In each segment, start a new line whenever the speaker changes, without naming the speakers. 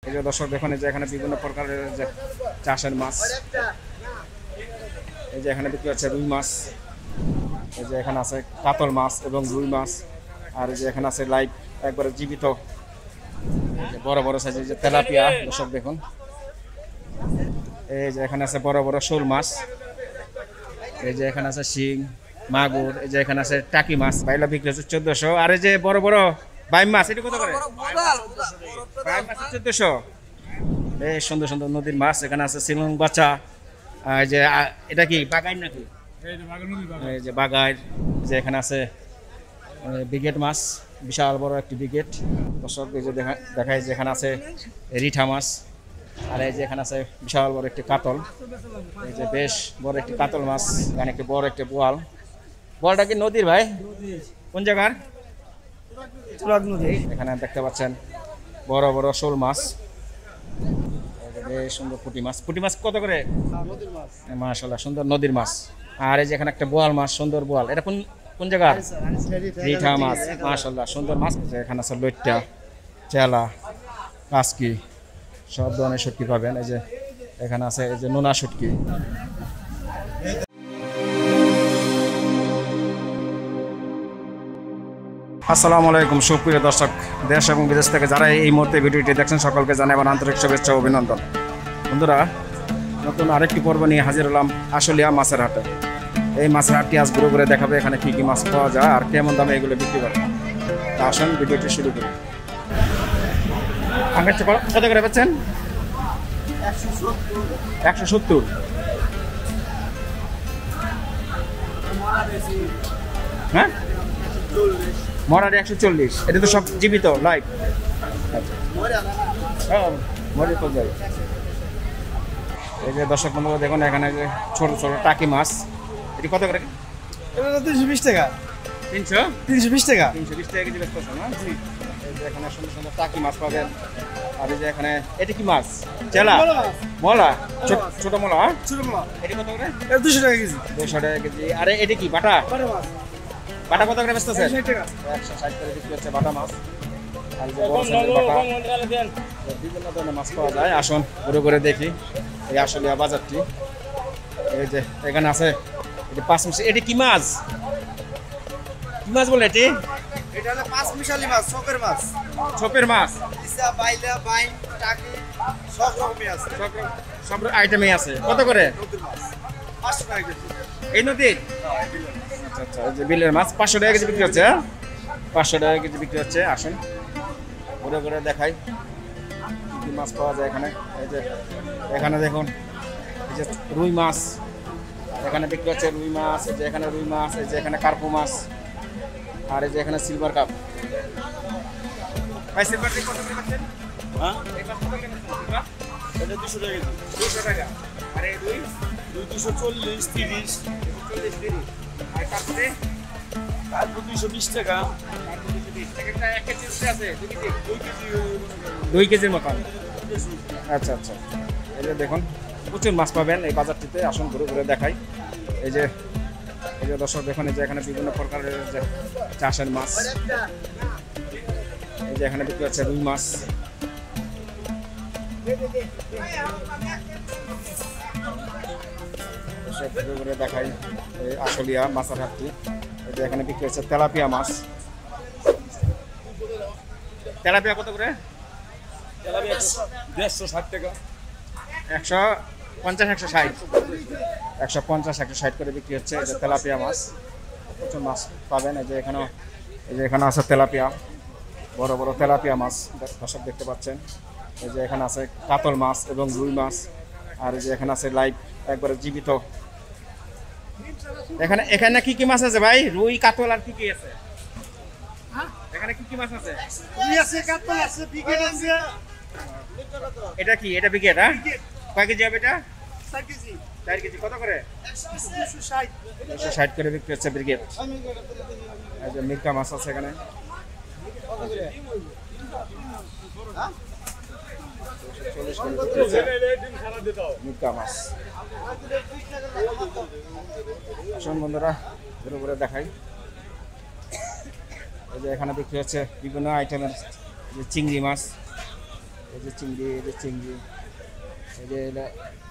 এই যে দর্শক দেখুন, এই যে এখানে বিভিন্ন প্রকারের যে চাষের মাছ, এই যে এখানে বিক্রি হচ্ছে রুই মাছ, এই যে এখানে আছে কাতল মাছ এবং রুই মাছ, আর এই যে এখানে আছে লাইভ একবারে জীবিত বড় বড় সাইজের যে তেলাপিয়া। দর্শক দেখুন, এই যে এখানে আছে বড় বড় শোল মাছ, এই যে এখানে আছে শিং মাগুর, এই যে এখানে আছে টাকি মাছ, বাইলা বিক্রি হচ্ছে 1400। আর এই যে বড় বড় বাইম মাছ, এটা কত করে? বাইম মাছ 1400। এই সুন্দর সুন্দর নদীর মাছ, এখানে আছে শিলং বাচ্চা, এই যে এটা কি বাগাই নাকি? এই যে বাগাই, যে এখানে আছে ব্রিগেড মাছ, বিশাল বড় একটি ব্রিগেড। দর্শক এই যে দেখায় যে এখানে আছে রিঠা মাছ, আর এই যে এখানে আছে বিশাল বড় একটি কাতল, এই যে বেশ বড় একটি কাতল মাছ, এখানে একটি বড় একটি বোয়াল। বোয়ালটা কি নদীর ভাই? কোন জায়গার? এখানে দেখতে পাচ্ছেন বড় বড় শোল মাছ, বেশ সুন্দর পুঁটি মাছ। পুঁটি মাছ কত করে? মাশাআল্লাহ সুন্দর নদীর মাছ। আর এই যে এখানে একটা বোয়াল মাছ, সুন্দর বোয়াল, এটা কোন কোন জায়গার? রিঠা মাছ, মাশাআল্লাহ সুন্দর মাছ। এখানে আছে লইট্টা, চেলা, কাসকি, সব ধরনের শুটকি পাবেন। এই যে এখানে আছে এই যে নোনা শুটকি। আসসালামু আলাইকুম সুপ্রিয় দর্শক, দেশ এবং বিদেশ থেকে যারা এই মুহূর্তে ভিডিওটি দেখছেন সকলকে জানাই আমার আন্তরিক শুভেচ্ছা ও অভিনন্দন। বন্ধুরা, নতুন আরেকটি পর্ব নিয়ে হাজির হলাম আশুলিয়া মাছের হাটে। এই মাছের হাটটি আজ ঘুরে ঘুরে দেখাবে এখানে কী কী মাছ পাওয়া যায় আর কেমন দামে এগুলো বিক্রি করে। তা আসুন ভিডিওটি শুরু করি। কত করে পাচ্ছেন? 170। হ্যাঁ, মরার 140। এটা তো সব জীবিত লাইভ। এই যে দর্শক বন্ধুরা দেখুন, এখানে যে ছোট ছোট টাকি মাছ, এটি কত করে?
এটা 320 টাকা। 320 টাকা।
320 টাকা কেজি বেচতেছে না? এই যে এখানে সুন্দর সুন্দর টাকি মাছ পাবেন। আর এই যে এখানে এটা কি মাছ? চেলা, মলা, ছোট মলা।
ছোট মলা
এটি কত করে?
এটা 200 টাকা কেজি।
200 টাকা কেজি। আরে এটা কি বাটা?
বাটা মাছ।
বাটা কত করে বেচতেছে?
160 টাকা।
160 করে বিক্রি হচ্ছে বাটা মাছ। আর যে বড় সাইজের বাটা, বিভিন্ন ধরনের মাছ পাওয়া যায়। আসুন ঘুরে ঘুরে দেখি এই আশুলিয়া বাজারটি। এই যে এখানে আছে এটি পাঁচ মিশালি। এটি কি মাছ? কি মাছ বলে এটি?
এটা হলো পাঁচ মিশালি মাছ, চোপের মাছ।
ছোপের মাছ,
ইসা, বাইলা, বাইন, টাকি সব রকমই আছে।
সব আইটেমই আছে। কত করে?
নদীর মাছ 500 টাকা কেজি।
এই নদীর? আচ্ছা আচ্ছা, এই যে বিলের মাছ 500 টাকা কেজি বিক্রি হচ্ছে। 500 টাকা কেজি বিক্রি হচ্ছে। আসুন ঘুরে ঘুরে দেখাই কি মাছ পাওয়া যায় এখানে। এই যে এখানে দেখুন, এই যে রুই মাছ এখানে বিক্রি হচ্ছে। রুই মাছ, এই যে এখানে রুই মাছ, এই যে এখানে কার্পু মাছ, আর এই যে এখানে সিলভার কাপ। ভাই সিলভার কাপ কত করে পাচ্ছেন?
হ্যাঁ,
এই মাছ কত করে সিলভার?
এটা 200 টাকা কেজি।
200 টাকা। আর এই রুই?
240, 30।
40 30। আর কার্পুতে?
তারপর 220 টাকা।
কার্পু 220 টাকা। একটা 1 কেজি আছে, 2 কেজি? 2 কেজির মতন। আচ্ছা আচ্ছা, এই যে দেখুন প্রচুর মাছ পাবেন এই বাজারটিতে। আসুন ঘুরে ঘুরে দেখাই। এই যে দর্শক দেখুন, এই যে এখানে বিভিন্ন প্রকারের যে চাষের মাছ, এই যে এখানে বিক্রি হচ্ছে রুই মাছ। ঘুরে ঘুরে দেখাই এই আশুলিয়া মাছের হাটটি। এই যে এখানে বিক্রি হচ্ছে তেলাপিয়া মাছ। তেলাপিয়া কত করে?
150 টাকা।
150 160। 150 160 করে বিক্রি হচ্ছে এই যে তেলাপিয়া মাছ। প্রচুর মাছ পাবেন। এই যে এখানে আছে তেলাপিয়া, বড় বড় তেলাপিয়া মাছ দর্শক দেখতে পাচ্ছেন। এই যে এখানে আছে কাতল মাছ এবং রুই মাছ, আর এই যে এখানে আছে লাইভ একবারে জীবিত। এখানে কি কি মাছ আছে ভাই? রুই, কাতল আর কি কি আছে? এখানে কি কি মাছ আছে?
রুই আছে, কাতল আছে, বিকেট আছে।
এটা কি? এটা বিকেট? হ্যাঁ, কয় কেজি হবে এটা?
4 কেজি।
4 কেজি। কত করে?
260।
260 করে বিক্রি হচ্ছে ব্রিগেড। এই যে মির্কা মাছ আছে এখানে।
কত করে? হ্যাঁ,
240 করে বিক্রি হচ্ছে মির্কা মাছ। আসুন বন্ধুরা ঘুরে ঘুরে দেখাই। এই যে এখানে বিক্রি হচ্ছে বিভিন্ন আইটেমের যে চিংড়ি মাছ, এই যে চিংড়ি, এই যে চিংড়ি, এই যে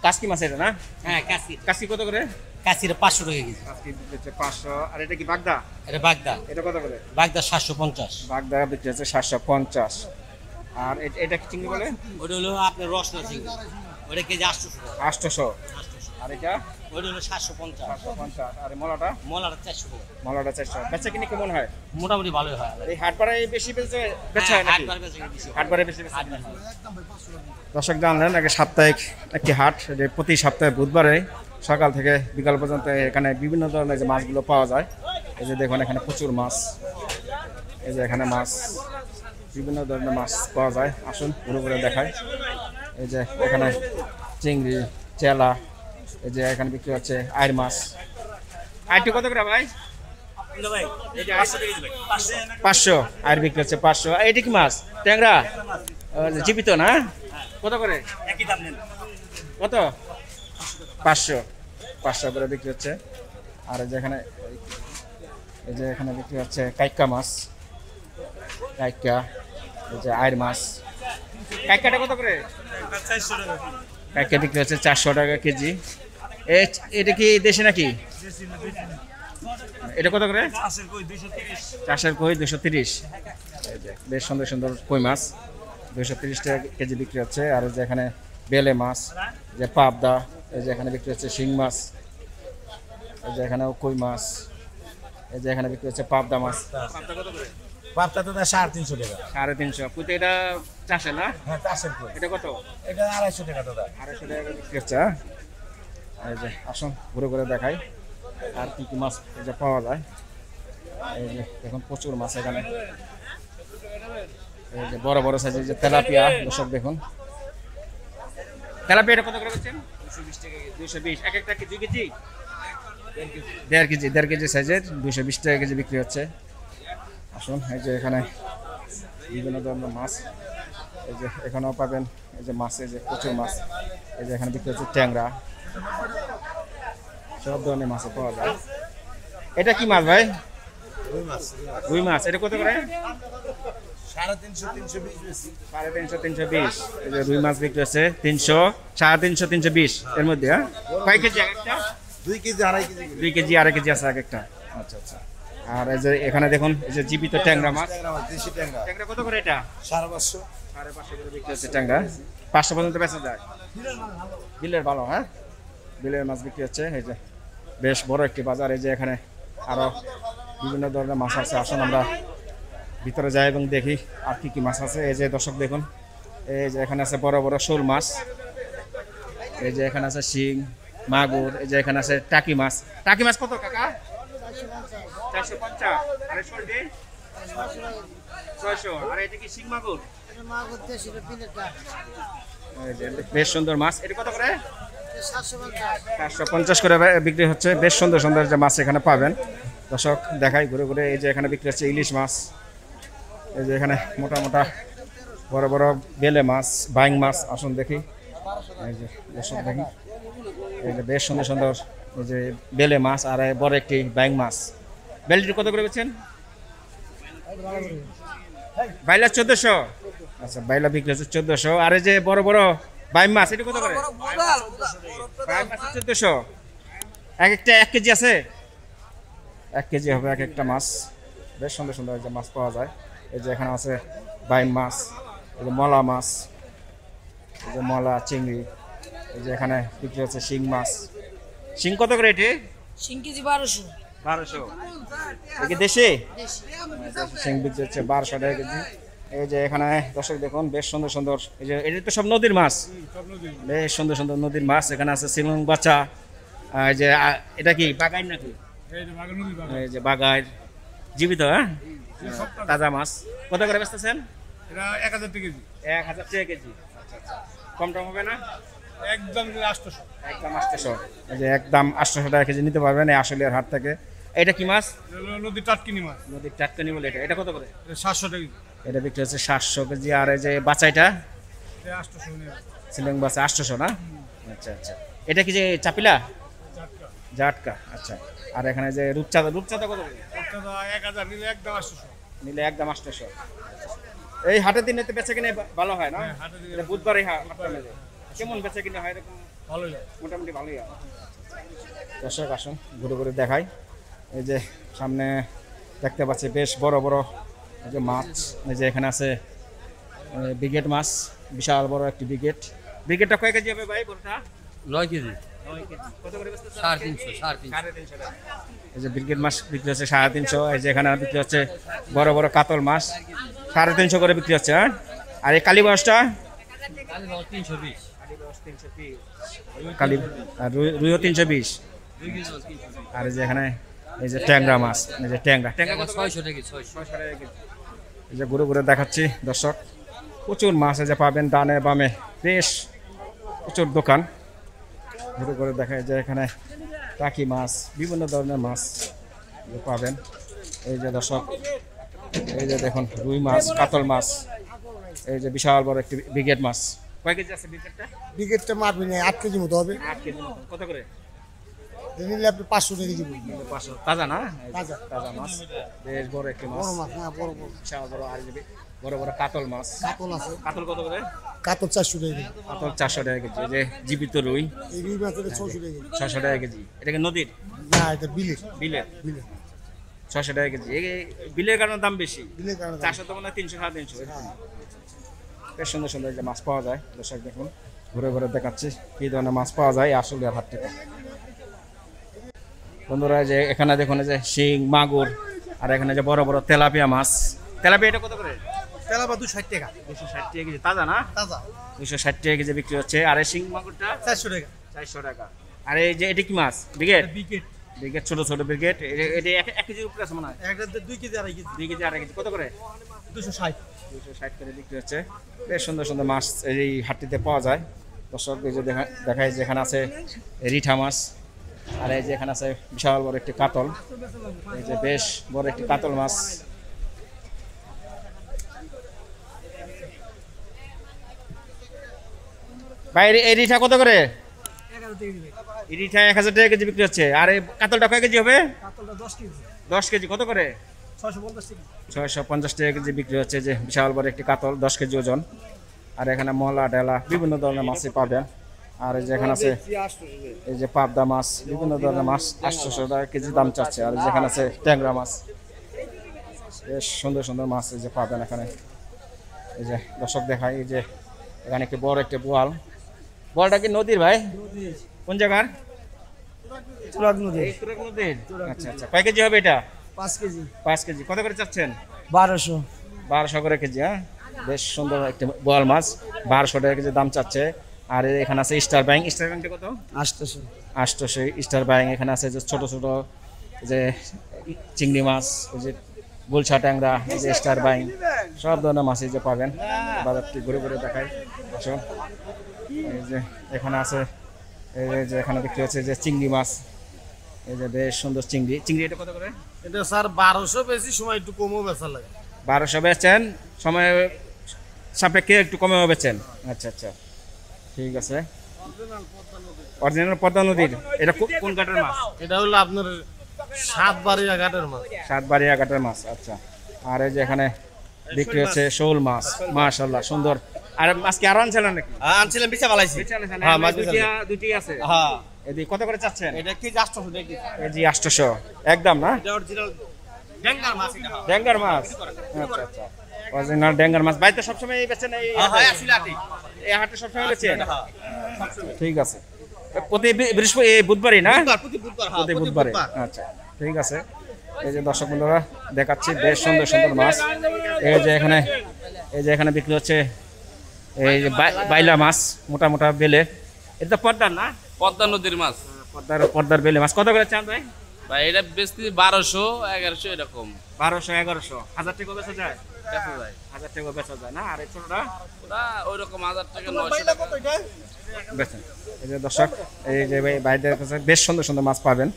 কাসকি মাছ এটা না?
হ্যাঁ কাশি,
কাসকি কত করে?
কাশির 500 টাকা কেজি।
কাসকি হচ্ছে 500। আর এটা কি বাগদা?
এটা বাগদা,
এটা কত করে?
বাগদা 750।
বাগদা বিক্রি হচ্ছে 750। আর এটা কি চিংড়ি বলে?
ওটা হলো আপনার রসনা চিংড়ি, ওটা কেজি 800 টাকা।
800। আর এটা
ওটা হলো 750।
750। আর এই মলাটা?
মলাটা 400 টাকা।
মলাটা 400। বেচা কিনে কেমন হয়?
মোটামুটি ভালোই হয়।
এই হাটবারে বেশি বেচা হয় নাকি?
হাটবার বেশি বেশি।
হাটবারে বেশি বেচা
হাটবার
হয়।
হয়।
দর্শক জানলেন আগে সাপ্তাহিক একটি হাট, যে প্রতি সপ্তাহে বুধবারে সকাল থেকে বিকাল পর্যন্ত এখানে বিভিন্ন ধরনের যে মাছগুলো পাওয়া যায়। এই যে দেখুন এখানে প্রচুর মাছ, এই যে এখানে মাছ, বিভিন্ন ধরনের মাছ পাওয়া যায়। আসুন ঘুরে ঘুরে দেখায়। এই যে এখানে চিংড়ি, চেলা, এই যে এখানে বিক্রি হচ্ছে আইর মাছ। আইরটি কত করে ভাই? 500। আইর বিক্রি হচ্ছে 500। আর এটি কি মাছ? ট্যাংরা? জীবিত না? কত করে? কত? 500। 500 করে বিক্রি হচ্ছে। আর এই যে এখানে বিক্রি হচ্ছে কাইক্কা মাছ, কাইক্কা, এই যে আইর মাছ। কাইক্কাটা কত করে? কাইক্কা বিক্রি হচ্ছে 400 টাকা কেজি। এটা কি দেশি নাকি? এটা কত করে? চাষের কই 230। এই যে বেশ সুন্দর সুন্দর কই মাছ 230 টাকা কেজি বিক্রি হচ্ছে। আর এই যে এখানে বেলে মাছ, যে পাবদা, এই যে এখানে বিক্রি হচ্ছে শিং মাছ, এই যে এখানে কই মাছ, এই যে এখানে বিক্রি হচ্ছে পাবদা মাছ। পাবদা কত করে?
বাপটা তো 350 টাকা।
350। কুইতে এটা চাষে না?
হ্যাঁ চাষের কই।
এটা কত?
এটা 250 টাকা দাদা।
250 টাকা বিক্রি হচ্ছে। হ্যাঁ? এই যে আসুন ঘুরে ঘুরে দেখাই আর কি কি মাছ এই যে পাওয়া যায়। এই যে দেখুন প্রচুর মাছ এখানে। এই যে বড় বড় সাইজের যে তেলাপিয়া, দর্শক দেখুন তেলাপিয়াটা কত করে বেচছেন? 220 টাকা। 220। এক একটা কি 2 কেজি? 1.5 কেজি। 1.5 কেজি সাইজের 220 টাকা কেজি বিক্রি হচ্ছে। আসুন এই যে এখানে বিভিন্ন ধরনের মাছ, এই যে এখানেও পাবেন এই যে মাছ, এই যে প্রচুর মাছ। এই যে এখানে বিক্রি হচ্ছে ট্যাংরা, সব ধরনের মাছ পাওয়া যায়। এটা কি মাছ ভাই?
রুই মাছ।
রুই মাছ। এটা কত করে?
350 320 বেশি।
350 320। এই যে রুই মাছ বিক্রি হচ্ছে 300, 350 320 এর মধ্যে। হ্যাঁ, কয় কেজি এক একটা?
2 কেজি 2.5 কেজি।
2 কেজি 2.5 কেজি আছে এক একটা। আচ্ছা আচ্ছা। আর এই যে এখানে দেখুন এই যে জীবিত ট্যাংরা মাছ।
ট্যাংরা মাছ, দেশি ট্যাংরা।
ট্যাংরা কত করে এটা?
550।
550 করে বিক্রি হচ্ছে ট্যাংরা। 500 পর্যন্ত বেচা যায়। বিলের ভালো। হ্যাঁ, বিলের মাছ বিক্রি হচ্ছে। এই যে বেশ বড় একটি বাজার। এই যে এখানে আরো বিভিন্ন ধরনের মাছ আছে। আসুন আমরা ভিতরে যাই এবং দেখি আর কি কি মাছ আছে। এই যে দর্শক দেখুন, এই যে এখানে আছে বড় বড় শোল মাছ, এই যে এখানে আছে শিং, মাগুর, এই যে এখানে আছে টাকি মাছ। টাকি মাছ কত কাকা? 450। আরে শোলটি 600। আর এটা কি শিং মাগুর? এই যে বেশ সুন্দর মাছ। এটা কত করে? 450 করে বিক্রি হচ্ছে। বেশ সুন্দর সুন্দর যে মাছ এখানে পাবেন। দর্শক দেখাই ঘুরে ঘুরে। এই যে এখানে বিক্রি হচ্ছে ইলিশ মাছ, এই যে এখানে মোটা মোটা বড় বড় বেলে মাছ, বাইং মাছ। আসুন দেখি, এই যে দর্শক দেখি, এই যে বেশ সুন্দর সুন্দর এই যে বেলে মাছ আর বড় একটি বাইং মাছ। বেলটি কত করে বেচছেন? বাইলা 1400। আচ্ছা, বাইলা বিক্রি হচ্ছে 1400। আর এই যে বড় বড় বাইম মাছ, এটা কত করে? বাইম মাছ 1400। এক একটা 1 কেজি আছে? 1 কেজি হবে এক একটা মাছ। বেশ সুন্দর সুন্দর যে মাছ পাওয়া যায়। এই যে এখানে আছে বাইম মাছ, এই যে মলা মাছ, এই যে মলা, চিংড়ি, এই যে এখানে বিক্রি হচ্ছে শিং মাছ। শিং কত করে এটি?
শিং কেজি 1200।
1200। এটা কি দেশি? শিং বিক্রি হচ্ছে 1200 টাকা কেজি। এই যে এখানে দর্শক দেখুন বেশ সুন্দর সুন্দর, এই যে এটা তো সব নদীর মাছ, বেশ সুন্দর সুন্দর নদীর মাছ। এখানে আছে শিলং বাচ্চা, এই যে এটা কি বাগাই নাকি? এই যে বাগাই জীবিত। হ্যাঁ, তাজা মাছ। কত করে বেচতেছেন?
এটা 1000 টাকা কেজি।
1000 টাকা কেজি। কম টম হবে না?
একদম 800।
একদম 800। এই যে একদম 800 টাকা কেজি নিতে পারবেন এই আশুলিয়ার হাট থেকে। এটা কি মাছ?
নদীর টাটকিনি মাছ।
নদীর টাটকানি বলে এটা। এটা কত করে?
এটা 700 টাকা কেজি।
এটা বিক্রি হচ্ছে 700 কেজি। আর এই যে বাচ্চাইটা
এটা 800 নিয়ে।
সিলিং বাচ্চা 800 না? আচ্ছা আচ্ছা। এটা কি যে চাপিলা?
টাটকা।
জাটকা। আচ্ছা। আর এখানে যে রূপচাঁদা, রূপচাঁদা কত করে?
এটা 1000 নিলে একদম 800।
নিলে একদম 800। এই হাটের দিনে তো বেচা কিনে ভালো হয় না?
হ্যাঁ, হাটের দিনে
এটা বুধবারই হাটটা মেলে। কেমন বেচা কিনে হয় এরকম?
ভালোই হয়।
মোটামুটি ভালোই হয়। দর্শক আসুন ঘুরে ঘুরে দেখাই। এই যে সামনে দেখতে পাচ্ছি বেশ বড় বড় এই যে মাছ। এই যে এখানে আছে ব্রিগেড মাছ, বিশাল বড় একটি ব্রিগেড। ব্রিগেডটা কয় কেজি হবে ভাই বড়টা?
9 কেজি।
কত করে বেচতেছেন?
350
টাকা। এই যে ব্রিগেড মাছ বিক্রি হচ্ছে 350। এই যে এখানে বিক্রি হচ্ছে বড় বড় কাতল মাছ 350 করে বিক্রি হচ্ছে। হ্যাঁ, আর এই কালীবাসটা
320।
কালী আর রুইও 320। আর এই যে এখানে এই যে ট্যাংরা মাছ, এই যে ট্যাংরা ট্যাংরা কত
600 টাকা 600।
এই যে ঘুরে ঘুরে দেখাচ্ছি দর্শক, প্রচুর মাছ এই যে পাবেন ডানে বামে, বেশ প্রচুর দোকান। ঘুরে ঘুরে দেখা যায় এখানে টাকি মাছ, বিভিন্ন ধরনের মাছ পাবেন। এই যে দর্শক, এই যে দেখুন রুই মাছ, কাতল মাছ, এই যে বিশাল বড় একটি ব্রিগেড মাছ। কয় কেজি আছে ব্রিগেডটা?
বিকেটটা মারবি না 8 কেজি মতো হবে
8 কেজি মতো। কত করে?
নিলে আপনি 500 টাকা কেজি বলবেন
500। তাজা না?
তাজা।
তাজা মাছ, বেশ বড় একটি মাছ,
বড় মাছ হ্যাঁ বড় বড়
বিশাল বড়। আর এই যে বড় বড় কাতল মাছ।
কাতল আছে
কাতল কত করে?
কাতল 400 টাকা কেজি
কাতল 400 টাকা কেজি। এই যে জীবিত রুই
এই রুই মাছের 600 টাকা কেজি
600 টাকা কেজি। এটা কি নদীর?
না এটা বিলের
বিলের?
বিলের
600 টাকা কেজি। এই বিলের কারণে দাম বেশি।
বিলের কারণে
400 তো মনে হয় 300 350 এরকম। বেশ সুন্দর সুন্দর যে মাছ পাওয়া যায়। দর্শক দেখুন ঘুরে ঘুরে দেখাচ্ছি কি ধরনের মাছ পাওয়া যায় আসলে হাট থেকে। বন্ধুরা যে এখানে দেখুন এই যে শিং, মাগুর, আর এখানে যে বড় বড় তেলাপিয়া মাছ। তেলাপিয়া এটা কত করে?
তেলাপা 260 টাকা
260 টাকা কেজি। তাজা না?
তাজা
260 টাকা কেজি বিক্রি হচ্ছে। আর এই শিং মাগুরটা
400 টাকা
400 টাকা। আর এই যে এটা কি মাছ? ব্রিগেড?
বিকেট
ব্রিগেড, ছোট ছোট ব্রিগেড। এটা 1 কেজির উপরে আছে মনে হয়।
একটা 2 কেজি 2.5 কেজি
2 কেজি 2.5 কেজি। কত করে?
260
260 করে বিক্রি হচ্ছে। বেশ সুন্দর সুন্দর মাছ এই হাটটিতে পাওয়া যায়। দর্শক এই যে দেখায় যে এখানে আছে রিঠা মাছ, আর এই যে এখানে আছে বিশাল বড় একটি কাতল। এই যে বেশ বড় একটি কাতল মাছ। ভাই এই রিঠা কত করে?
11 টাকা কেজি
এই রিঠা 1000 টাকা কেজি বিক্রি হচ্ছে। আর এই কাতলটা কয় কেজি হবে?
কাতলটা 10 কেজি
10 কেজি। কত করে?
650 টাকা
650 টাকা কেজি বিক্রি হচ্ছে। যে বিশাল বড় একটি কাতল 10 কেজি ওজন। আর এখানে মলা ডেলা বিভিন্ন ধরনের মাছই পাবেন। আর এই যে এখানে আছে এই যে পাবদা মাছ, বিভিন্ন ধরনের মাছ 800 টাকা কেজি দাম চাচ্ছে। আর যেখানে আছে ট্যাংরা মাছ, বেশ সুন্দর সুন্দর মাছ এই যে পাবেন এখানে। এই যে দর্শক দেখায় এই যে এখানে একটি বড় একটি বোয়াল। বোয়ালটা কি নদীর ভাই? কোন জায়গার?
তুরাগ নদী
এই তুরাগ নদীর। আচ্ছা আচ্ছা। কয় কেজি হবে এটা?
5 কেজি
5 কেজি। কত করে চাচ্ছেন?
1200
1200 করে কেজি। হ্যাঁ, বেশ সুন্দর একটি বোয়াল মাছ, 1200 টাকা কেজি দাম চাচ্ছে। আর এখানে আছে স্টার ব্যাং। স্টার ব্যাংটা কত?
800
800 স্টার ব্যাং। এখানে আছে যে ছোট ছোট যে চিংড়ি মাছ, ওই যে গুলশা ট্যাংরা, এই যে স্টার ব্যাং, সব ধরনের মাছ এই যে পাবেন। বাজারটি ঘুরে ঘুরে দেখাই। আসুন এই যে এখানে আছে এই যে এখানে বিক্রি হচ্ছে যে চিংড়ি মাছ। এই যে বেশ সুন্দর চিংড়ি। চিংড়ি এটা কত করে?
এটা স্যার 1200 বেশি সময় একটু কমও বেচা লাগে
1200 বেচেন, সময় সাপেক্ষে একটু কমে বেচেন। আচ্ছা আচ্ছা, ঠিক আছে। অরিজিনাল পদ্মা নদীর। এটা কোন ঘাটের মাছ?
এটা হলো আপনার 7 বাড়িয়া ঘাটের মাছ
7 বাড়িয়া ঘাটের মাছ। আচ্ছা। আর এই যে এখানে বিক্রি হচ্ছে শোল মাছ। মাশাআল্লাহ সুন্দর। আর মাছ কি আরো আনছিলেন নাকি?
আনছিলাম বিচা বালাইছি
হ্যাঁ, মাছ দুটি আছে।
হ্যাঁ
এদিকে কত করে চাচ্ছেন?
এটা কি 800 টাকা কেজি
কেজি 800 একদম না?
এটা অরিজিনাল ডেঙ্গার মাছ এটা
ড্যাঙ্গার মাছ। আচ্ছা আচ্ছা, অরিজিনাল ড্যাঙ্গার মাছ। ভাই তো সবসময় এই বেচেন?
হ্যাঁ আসলে আটি
এই হাটে সবসময় বেচেন? ঠিক আছে। প্রতি বৃহস্পতি বুধবারই না?
প্রতি বুধবার
প্রতি বুধবারে। আচ্ছা ঠিক আছে। এই যে দর্শক বন্ধুরা দেখাচ্ছি বেশ সুন্দর সুন্দর মাছ। এই যে এখানে বিক্রি হচ্ছে এই যে বাইলা মাছ, মোটা মোটা বেলে। এটা তো পদ্মার না?
পদ্মা নদীর মাছ
পদ্মার বেলে মাছ। কত করে চান ভাই?
ভাই এটা বেশি 1200 1100 এরকম
1200 1100। 1000 টাকা বেচা যায়?
দেখা যায়।
1000 টাকা বেচা যায় না? আর এই ছোটটা
ওরা ওই রকম 1000 টাকা 900 টাকা
বেচেন। এই যে দর্শক এই যে বাইরের কাছে বেশ সুন্দর সুন্দর মাছ পাবেন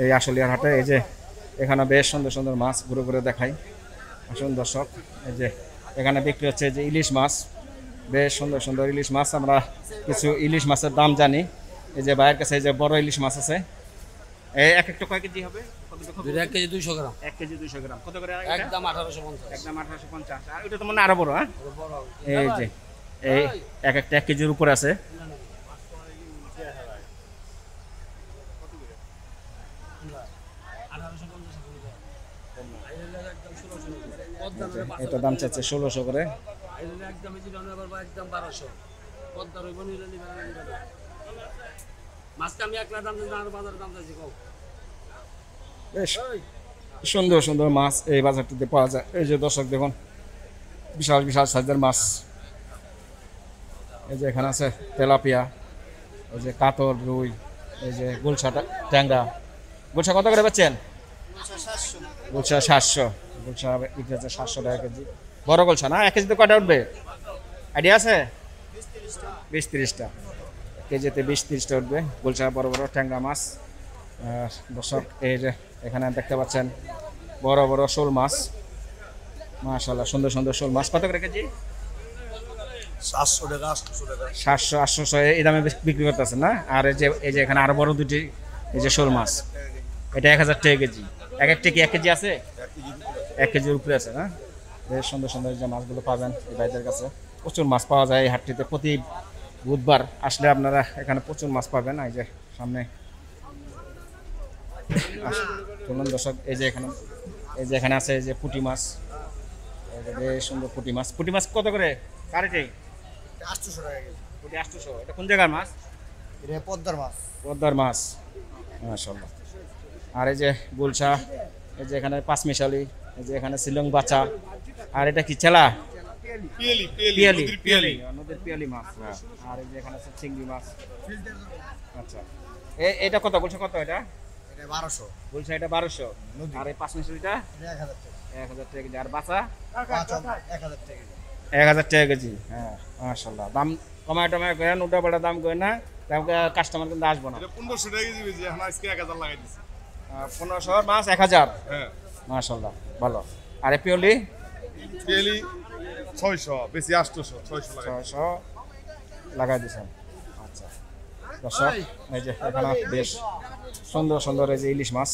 এই আশুলিয়ার হাটে। এই যে এখানে বেশ সুন্দর সুন্দর মাছ ঘুরে ঘুরে দেখাই। আসুন দর্শক, এই যে এখানে বিক্রি হচ্ছে যে ইলিশ মাছ। বেশ সুন্দর সুন্দর ইলিশ মাছ। আমরা কিছু ইলিশ মাছের দাম জানি। এই যে বাইরের কাছে এই যে বড় ইলিশ মাছ আছে, এক একটা কয় কেজি হবে? কতটুকু?
1 কেজি 200 গ্রাম
1 কেজি 200 গ্রাম। কত করে এটা?
একদম 1850
একদম 1850। আর এটা তো মনে হয় আরো বড়, হ্যাঁ?
বড়
এই যে এই এক একটা 1 কেজির উপর আছে। এটা দাম চাচ্ছে 1600 করে।
একদম এই জীবনে আবার একদম 1200 পদ্মার হইব নিলে নিবে মাছটা আমি একলা দাম দিই আর বাজারে দাম চাইছি কম
বেশ সুন্দর সুন্দর মাছ এই বাজারটিতে পাওয়া যায়। এই যে দর্শক দেখুন বিশাল বিশাল সাইজের মাছ। এই যে এখানে আছে তেলাপিয়া, এই যে কাতল, রুই, এই যে গুলশা ট্যাংরা। গুলশা কত করে বেচছেন?
700
গুলশা 700। গুলশা বিক্রি হচ্ছে 700 টাকা কেজি। বড় গুলশা না? 1 কেজিতে কয়টা উঠবে আইডিয়া আছে? 20-30টা কেজিতে 20-30টা উঠবে গুলশা বড় বড় ট্যাংরা মাছ। দর্শক এই যে এখানে দেখতে পাচ্ছেন বড় বড় শোল মাছ, মাশাআল্লাহ সুন্দর সুন্দর শোল মাছ। কত করে কেজি?
700 টাকা 800 টাকা
700-800 এই দামে বিক্রি করতেছেন না? আর এই যে এখানে আরো বড় দুটি এই যে শোল মাছ, এটা 1000 টাকা কেজি। এক একটা কি 1 কেজি আছে? 1 কেজির উপরে আছে না? বেশ সুন্দর সুন্দর যে মাছগুলো পাবেন এই ভাইদের কাছে। প্রচুর মাছ পাওয়া যায় এই হাটটিতে। প্রতি বুধবার আসলে আপনারা এখানে প্রচুর মাছ পাবেন। এই যে সামনে চলুন দর্শক, এই যে এখানে আছে এই যে পুঁটি মাছ, এই যে বেশ সুন্দর পুঁটি মাছ। পুঁটি মাছ কত করে কারেটে?
800 টাকা কেজি।
পুঁটি 800। এটা কোন জায়গার মাছ?
এটা পদ্মার মাছ।
পদ্মার মাছ, মাশাআল্লাহ। আর এই যে গুলশা, এই যে এখানে পাঁচমিশালি, এই যে এখানে শিলং বাচা, আর এটা কি চেলা? পিয়ালি, নদীর পিয়ালি মাছ। আর এই যে এখানে আছে চিংড়ি মাছ। আচ্ছা, এটা কত? গুলশা কত এটা?
এটা 1200।
গুলশা এটা 1200। আর এই পাঁচমিশালিটা
এটা 1000 টাকা।
1000 টাকা কেজি। আর বাচা
1000 টাকা কেজি।
1000 টাকা কেজি। হ্যাঁ মাশাআল্লাহ। দাম কমায় টমায় করেন, উল্টা পাল্টা দাম করেন না, তাহলে কাস্টমার কিন্তু আসবো না।
এটা 1500 টাকা কেজি বেশি, এখন আজকে 1000 লাগাই দিছি।
1500 মাছ 1000।
হ্যাঁ
মাশাআল্লাহ ভালো। আর এই পিওলি
তেলি 600 বেশি 800 600 লাগাই
600 লাগাই দিয়েছেন। আচ্ছা দর্শক, এই যে এখানে বেশ সুন্দর সুন্দর এই যে ইলিশ মাছ,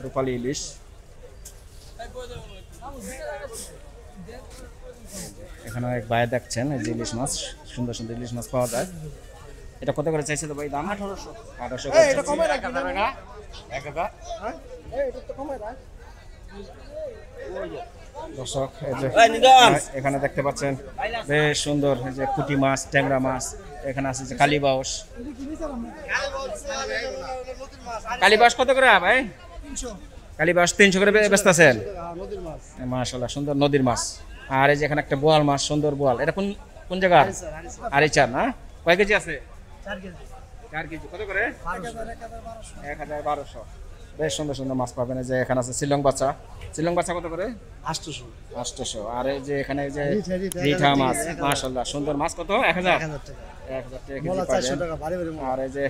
রূপালী ইলিশ। এখানে এক ভাই দেখছেন এই যে ইলিশ মাছ, সুন্দর সুন্দর ইলিশ মাছ পাওয়া যায়। এটা কত করে চাইছে তো ভাই দাম? 1800 করে। এটা কমে রাখবেন না? 1000।
এটা তো কমায় রাখ।
দর্শক এই যে এখানে দেখতে পাচ্ছেন বেশ সুন্দর এই যে পুঁটি মাছ, ট্যাংরা মাছ। এখানে আছে যে কালীবাউস। কালীবাউস কত করে ভাই?
300
কালীবাউস 300 করে বেচতেছেন?
নদীর মাছ।
মাশাআল্লাহ সুন্দর নদীর মাছ। আর এই যে এখানে একটা বোয়াল মাছ, সুন্দর বোয়াল। এটা কোন জায়গা? আরিচার না? কয় কেজি আছে?
4 কেজি।
4 কেজি। কত করে?
1200।
1200। বেশ সুন্দর সুন্দর মাছ পাবেন। এই যে এখানে আছে শিলং বাচ্চা। শিলং বাচ্চা কত করে?
800।
800। আর এই যে এখানে এই যে
রিঠা,
রিঠা
1000
মাছ,
টাকা।
মাশাআল্লাহ সুন্দর মাছ। কত? 1000।
1000 টাকা।
1000 টাকা
মোলা
কেজি
400
পাবেন।
টাকা ভারী ভারী মোলা।
আর এই যে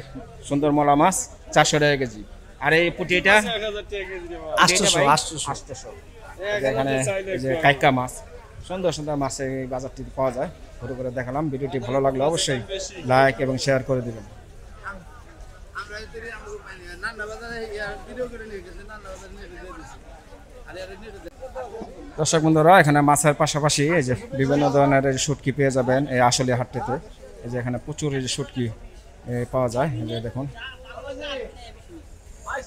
সুন্দর মলা মাছ 400 টাকা কেজি। আর এই পুঁটি এটা
800।
800। এখানে এই যে কাইকা মাছ, সুন্দর সুন্দর মাছ এই বাজারটিতে পাওয়া যায়। ঘুরে ঘুরে দেখালাম। ভিডিওটি ভালো লাগলে অবশ্যই লাইক এবং শেয়ার করে দিবেন।
আমরা এদিকে আমরা পাইনি নান্না বাজারে ভিডিও করে নিয়ে গেছে, নান্না বাজারে নিয়ে দিয়েছি। আর এর নিয়ে
দর্শক বন্ধুরা, এখানে মাছের পাশাপাশি এই যে বিভিন্ন ধরনের এই শুটকি পেয়ে যাবেন এই আশুলিয়া হাটটিতে। এই যে এখানে প্রচুর এই যে শুটকি পাওয়া যায়। এই যে দেখুন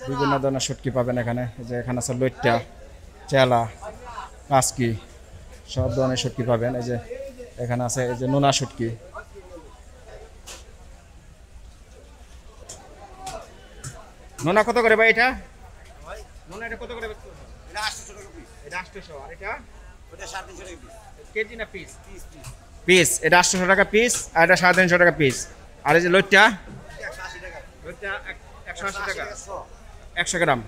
বিভিন্ন ধরনের শুটকি পাবেন এখানে। এই যে এখানে আছে লইট্টা, চেলা, কাসকি, সব ধরনের শুটকি পাবেন। এই যে এখানে আছে এই যে নোনা শুটকি। নোনা কত করে ভাই এটা? নোনা এটা কত করে?
এটা 800 টাকা পিস।
এটা 800। আর এটা
ওটা 350 টাকা পিস।
কেজি না পিস? পিস। এটা 800 টাকা পিস, আর এটা 350 টাকা পিস। আর এই যে লইট্টা?
180 টাকা।
লইট্টা 180 টাকা,
100।
100 গ্রাম।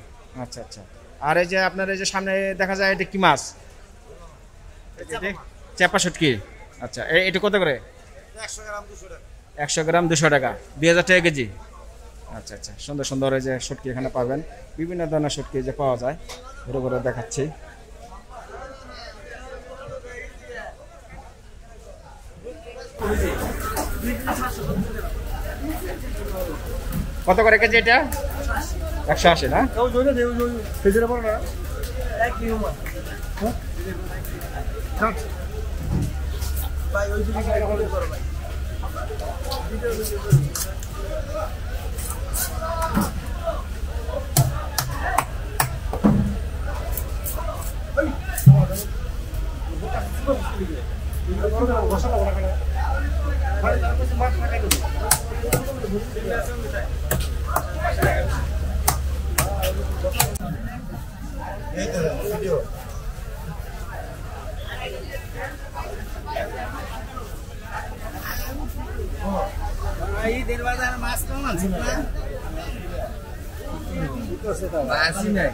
আচ্ছা আচ্ছা। আর এই যে আপনার এই যে সামনে দেখা যায় এটা কি মাছ? চেপা শুটকি। আচ্ছা, এটা কত করে?
100 গ্রাম 200 টাকা।
100 গ্রাম 200 টাকা, 2000 টাকা কেজি। আচ্ছা আচ্ছা, সুন্দর সুন্দর এই যে শুটকি এখানে পাবেন। বিভিন্ন ধরনের শুটকি যে পাওয়া যায়, ঘুরে ঘুরে দেখাচ্ছি। কত করে কেজি এটা? 180 না?
ঈদের বাজার মাছ কম আছে না? মাছই নাই।